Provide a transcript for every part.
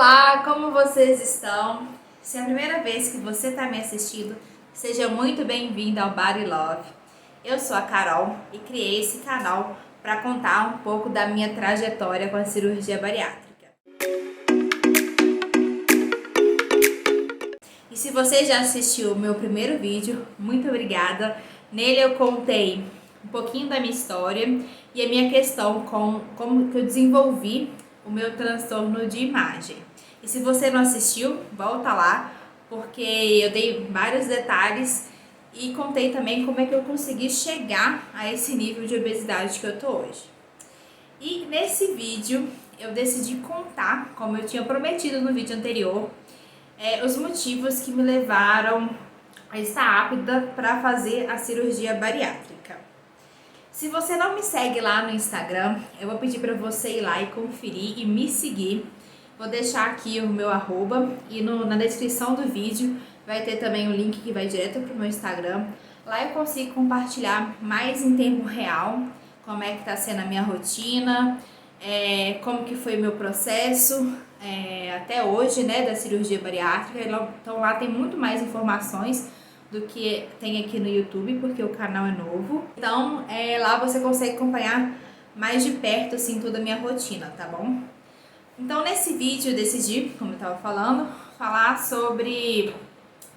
Olá, como vocês estão? Se é a primeira vez que você está me assistindo, seja muito bem-vindo ao Body Love. Eu sou a Carol e criei esse canal para contar um pouco da minha trajetória com a cirurgia bariátrica. E se você já assistiu o meu primeiro vídeo, muito obrigada. Nele eu contei um pouquinho da minha história e a minha questão com como que eu desenvolvi o meu transtorno de imagem. E se você não assistiu, volta lá, porque eu dei vários detalhes e contei também como é que eu consegui chegar a esse nível de obesidade que eu tô hoje. E nesse vídeo eu decidi contar, como eu tinha prometido no vídeo anterior, os motivos que me levaram a estar apta para fazer a cirurgia bariátrica. Se você não me segue lá no Instagram, eu vou pedir para você ir lá e conferir e me seguir. Vou deixar aqui o meu arroba e na descrição do vídeo vai ter também o link que vai direto para o meu Instagram. Lá eu consigo compartilhar mais em tempo real como é que está sendo a minha rotina, como que foi meu processo até hoje, né, da cirurgia bariátrica. Então lá tem muito mais informações do que tem aqui no YouTube, porque o canal é novo. Então lá você consegue acompanhar mais de perto assim toda a minha rotina, tá bom? Então nesse vídeo eu decidi, como eu estava falando, falar sobre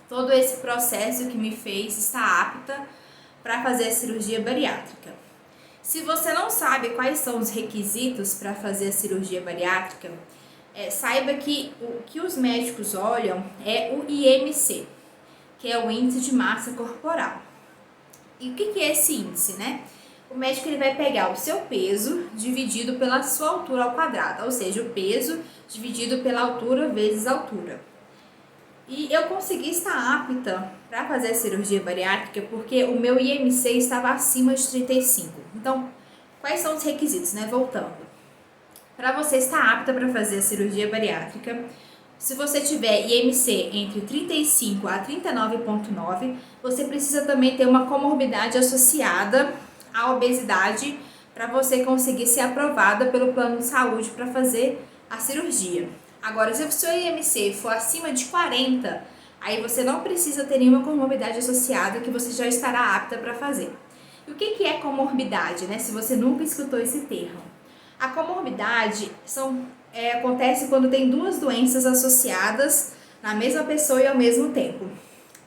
todo esse processo que me fez estar apta para fazer a cirurgia bariátrica. Se você não sabe quais são os requisitos para fazer a cirurgia bariátrica, saiba que o que os médicos olham é o IMC, que é o índice de massa corporal. E o que é esse índice, né? O médico ele vai pegar o seu peso dividido pela sua altura ao quadrado, ou seja, o peso dividido pela altura vezes a altura. E eu consegui estar apta para fazer a cirurgia bariátrica porque o meu IMC estava acima de 35. Então, quais são os requisitos, né? Voltando. Para você estar apta para fazer a cirurgia bariátrica, se você tiver IMC entre 35 a 39,9, você precisa também ter uma comorbidade associada à obesidade para você conseguir ser aprovada pelo plano de saúde para fazer a cirurgia. Agora, se o seu IMC for acima de 40, aí você não precisa ter nenhuma comorbidade associada que você já estará apta para fazer. E o que é comorbidade, né? Se você nunca escutou esse termo. A comorbidade acontece quando tem duas doenças associadas na mesma pessoa e ao mesmo tempo.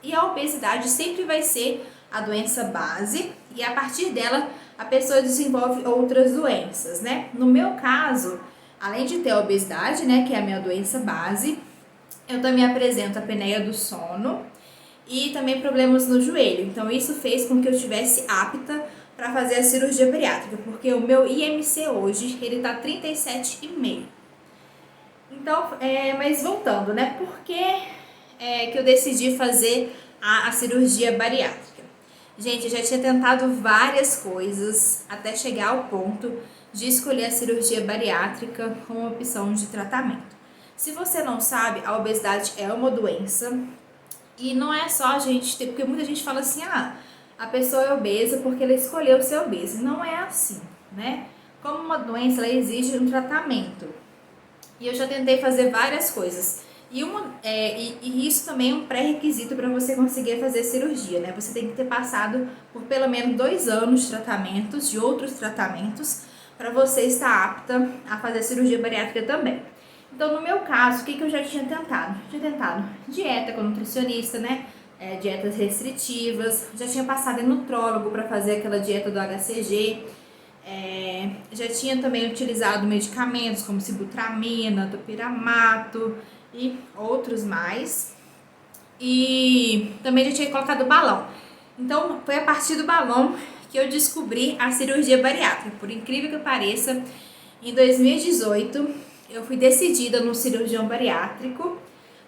E a obesidade sempre vai ser a doença base e a partir dela a pessoa desenvolve outras doenças, né? No meu caso, além de ter a obesidade, né, que é a minha doença base, eu também apresento a apneia do sono e também problemas no joelho. Então isso fez com que eu estivesse apta para fazer a cirurgia bariátrica, porque o meu IMC hoje, ele tá 37,5. Então, mas voltando, né, por que eu decidi fazer a cirurgia bariátrica? Gente, eu já tinha tentado várias coisas até chegar ao ponto de escolher a cirurgia bariátrica como opção de tratamento. Se você não sabe, a obesidade é uma doença e não é só a gente ter, porque muita gente fala assim, a pessoa é obesa porque ela escolheu ser obesa. Não é assim, né? Como uma doença, ela exige um tratamento. E eu já tentei fazer várias coisas. E isso também é um pré-requisito para você conseguir fazer cirurgia, né? Você tem que ter passado por pelo menos 2 anos de tratamentos, de outros tratamentos, para você estar apta a fazer cirurgia bariátrica também. Então, no meu caso, o que eu já tinha tentado? Tinha tentado dieta com nutricionista, né? Dietas restritivas, já tinha passado em nutrólogo para fazer aquela dieta do HCG, já tinha também utilizado medicamentos como sibutramina, topiramato e outros mais, e também já tinha colocado balão. Então foi a partir do balão que eu descobri a cirurgia bariátrica. Por incrível que pareça, em 2018 eu fui decidida no cirurgião bariátrico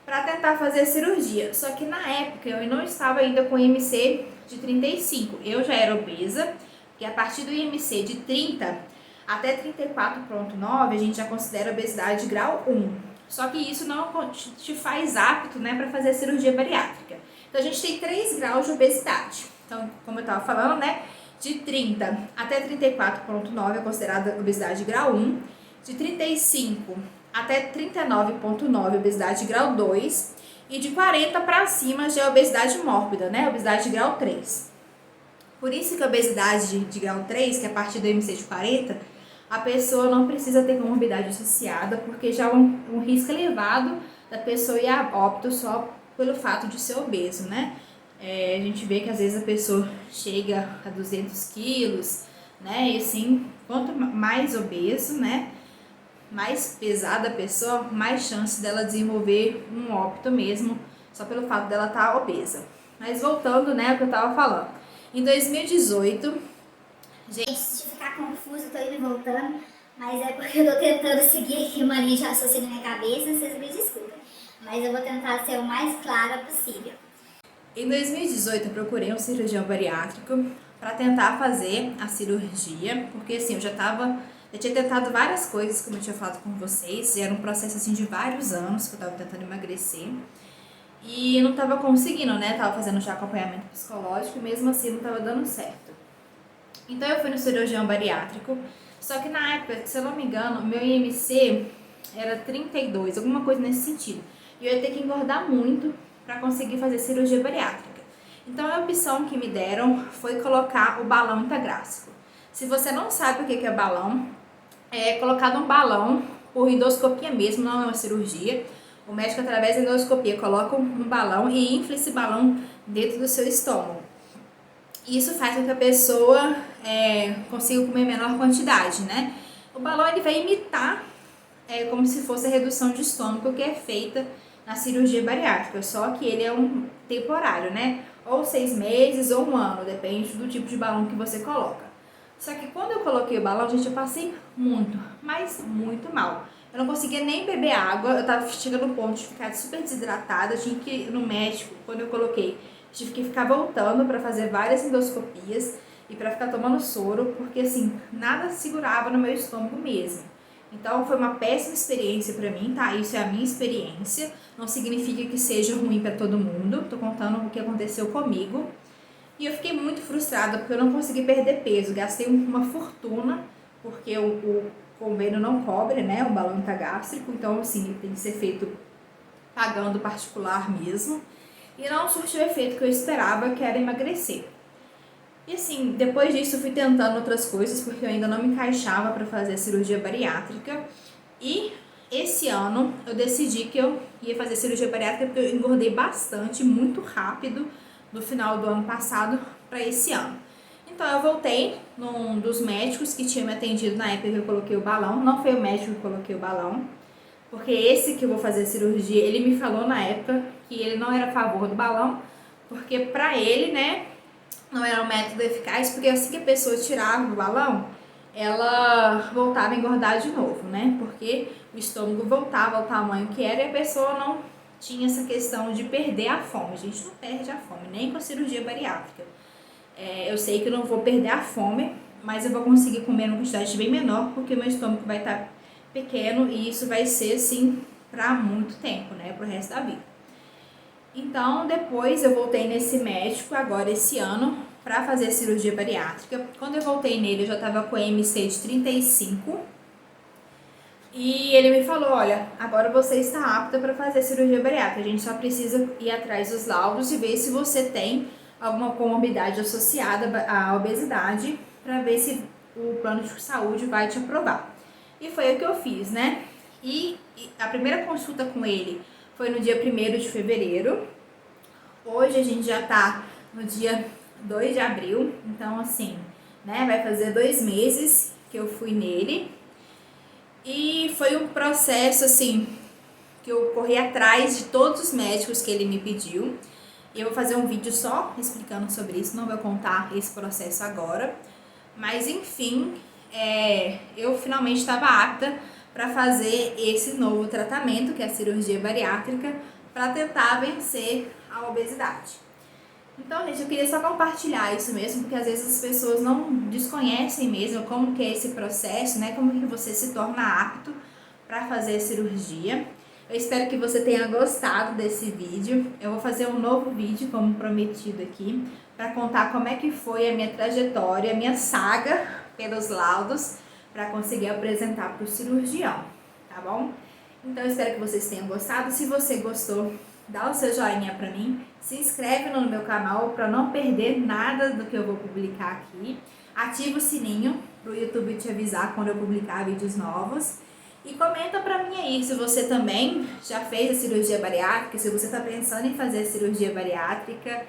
para tentar fazer a cirurgia. Só que na época eu não estava ainda com IMC de 35. Eu já era obesa, porque a partir do IMC de 30 até 34,9 a gente já considera obesidade de grau 1. Só que isso não te faz apto, né, para fazer a cirurgia bariátrica. Então a gente tem 3 graus de obesidade. Então, como eu estava falando, né, de 30 até 34,9 é considerada obesidade de grau 1. De 35 até 39,9 obesidade grau 2 e de 40 para cima já é obesidade mórbida, né? Obesidade grau 3. Por isso que a obesidade de grau 3, que é a partir do IMC de 40, a pessoa não precisa ter comorbidade associada, porque já é um risco elevado da pessoa ir a óbito só pelo fato de ser obeso, né? A gente vê que às vezes a pessoa chega a 200 quilos, né? E assim, quanto mais obeso, né? Mais pesada a pessoa, mais chance dela desenvolver um óbito mesmo, só pelo fato dela estar obesa. Mas voltando, né, ao que eu tava falando. Em 2018, gente, se ficar confuso, tô indo e voltando, mas é porque eu tô tentando seguir aqui uma linha de raciocínio na minha cabeça, vocês me desculpem. Mas eu vou tentar ser o mais clara possível. Em 2018, eu procurei um cirurgião bariátrico para tentar fazer a cirurgia, porque assim, eu tinha tentado várias coisas, como eu tinha falado com vocês, e era um processo assim de vários anos que eu tava tentando emagrecer. E não tava conseguindo, né? Tava fazendo já acompanhamento psicológico e mesmo assim não tava dando certo. Então eu fui no cirurgião bariátrico, só que na época, se eu não me engano, o meu IMC era 32, alguma coisa nesse sentido. E eu ia ter que engordar muito para conseguir fazer cirurgia bariátrica. Então a opção que me deram foi colocar o balão intagráfico. Se você não sabe o que é balão, é colocado um balão por endoscopia mesmo, não é uma cirurgia. O médico, através da endoscopia, coloca um balão e infla esse balão dentro do seu estômago. Isso faz com que a pessoa consiga comer menor quantidade, né? O balão ele vai imitar como se fosse a redução de estômago que é feita na cirurgia bariátrica, só que ele é um temporário, né? Ou 6 meses ou 1 ano, depende do tipo de balão que você coloca. Só que quando eu coloquei o balão, gente, eu passei muito, mas muito mal. Eu não conseguia nem beber água, eu tava chegando no ponto de ficar super desidratada, eu tinha que ir no médico, quando eu coloquei, tive que ficar voltando para fazer várias endoscopias e para ficar tomando soro, porque assim, nada segurava no meu estômago mesmo. Então foi uma péssima experiência para mim, tá? Isso é a minha experiência, não significa que seja ruim para todo mundo, tô contando o que aconteceu comigo. E eu fiquei muito frustrada porque eu não consegui perder peso, gastei uma fortuna, porque o convênio não cobre, né, o balão intragástrico, então assim, tem que ser feito pagando particular mesmo. E não surtiu o efeito que eu esperava, que era emagrecer. E assim, depois disso eu fui tentando outras coisas, porque eu ainda não me encaixava para fazer a cirurgia bariátrica. E esse ano eu decidi que eu ia fazer cirurgia bariátrica porque eu engordei bastante, muito rápido, do final do ano passado para esse ano. Então eu voltei num dos médicos que tinha me atendido na época que eu coloquei o balão. Não foi o médico que coloquei o balão, porque esse que eu vou fazer a cirurgia, ele me falou na época que ele não era a favor do balão, porque pra ele, né, não era um método eficaz, porque assim que a pessoa tirava o balão, ela voltava a engordar de novo, né, porque o estômago voltava ao tamanho que era e a pessoa não tinha essa questão de perder a fome. A gente não perde a fome, nem com a cirurgia bariátrica. Eu sei que eu não vou perder a fome, mas eu vou conseguir comer uma quantidade bem menor, porque meu estômago vai estar pequeno e isso vai ser assim para muito tempo, né, pro resto da vida. Então, depois eu voltei nesse médico agora esse ano para fazer a cirurgia bariátrica. Quando eu voltei nele, eu já estava com MC de 35. E ele me falou, olha, agora você está apta para fazer a cirurgia bariátrica. A gente só precisa ir atrás dos laudos e ver se você tem alguma comorbidade associada à obesidade, para ver se o plano de saúde vai te aprovar. E foi o que eu fiz, né? E a primeira consulta com ele foi no dia 1º de fevereiro. Hoje a gente já tá no dia 2 de abril, então assim, né, vai fazer 2 meses que eu fui nele. E foi um processo assim, que eu corri atrás de todos os médicos que ele me pediu. Eu vou fazer um vídeo só explicando sobre isso, não vou contar esse processo agora. Mas enfim, eu finalmente estava apta para fazer esse novo tratamento, que é a cirurgia bariátrica, para tentar vencer a obesidade. Então, gente, eu queria só compartilhar isso mesmo, porque às vezes as pessoas não desconhecem mesmo como que é esse processo, né? Como que você se torna apto para fazer a cirurgia. Eu espero que você tenha gostado desse vídeo. Eu vou fazer um novo vídeo, como prometido aqui, para contar como é que foi a minha trajetória, a minha saga pelos laudos, para conseguir apresentar para o cirurgião, tá bom? Então eu espero que vocês tenham gostado. Se você gostou, dá o seu joinha pra mim, se inscreve no meu canal para não perder nada do que eu vou publicar aqui. Ativa o sininho pro YouTube te avisar quando eu publicar vídeos novos. E comenta pra mim aí se você também já fez a cirurgia bariátrica, se você tá pensando em fazer a cirurgia bariátrica.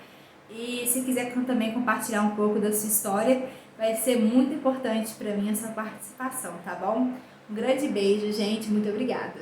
E se quiser também compartilhar um pouco da sua história, vai ser muito importante pra mim essa participação, tá bom? Um grande beijo, gente. Muito obrigada.